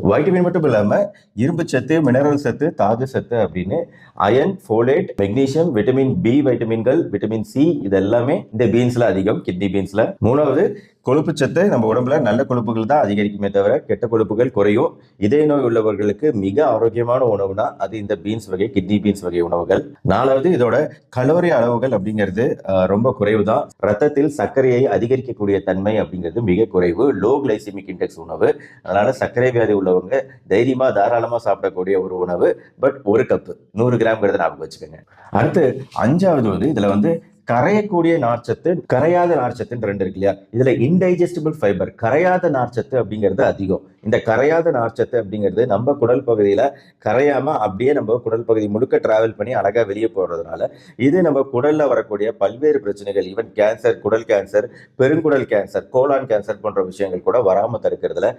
Vitamin மட்டும் இல்லாம இரும்பு சத்து, மினரல் சத்து, தாது சத்து அப்படின்னு iron, folate, magnesium, vitamin B வைட்டமின்கள், விட்டமின் சி இது எல்லாமே இந்த பீன்ஸ்ல அதிகம், கிட்னி பீன்ஸ்ல. மூணாவது கொழுப்பு சத்து நம்ம உடம்புல நல்ல கொழுப்புகள் தான் அதிகரிக்குமே தவிர கெட்ட கொழுப்புகள் குறையும். இதய நோய் உள்ளவர்களுக்கு மிக ஆரோக்கியமான உணவுனா அது இந்த பீன்ஸ் வகை, கிட்னி பீன்ஸ் வகை உணவுகள். நாலாவது இதோட கலோரி அளவுகள் அப்படிங்கிறது ரொம்ப குறைவு தான். ரத்தத்தில் சர்க்கரையை அதிகரிக்கக்கூடிய தன்மை அப்படிங்கிறது மிக குறைவு. லோ கிளைசிமிக் இண்டெக்ஸ் உணவு. அதனால சர்க்கரை வியாதி உள்ளவங்க தைரியமா தாராளமா சாப்பிடக்கூடிய ஒரு உணவு. பட் ஒரு கப்பு 100 கிராம்ங்கிறத ஞாபகம் வச்சுக்கோங்க. அடுத்து அஞ்சாவது இதுல கரையக்கூடிய நார்ச்சத்து, கரையாத நார்ச்சத்துன்னு ரெண்டு இருக்கு இல்லையா? இதுல இன்டைஜஸ்டிபிள் ஃபைபர், கரையாத நார்ச்சத்து அப்படிங்கிறது அதிகம். இந்த கரையாத நார்ச்சத்து அப்படிங்கிறது நம்ம குடல் பகுதியில கரையாம அப்படியே நம்ம குடல் பகுதி முழுக்க டிராவல் பண்ணி அழகா வெளியே போடுறதுனால இது நம்ம குடல்ல வரக்கூடிய பல்வேறு பிரச்சனைகள், ஈவன் கேன்சர், குடல் கேன்சர், பெருங்குடல் கேன்சர், கோலான் கேன்சர் போன்ற விஷயங்கள் கூட வராம தடுக்கிறதுல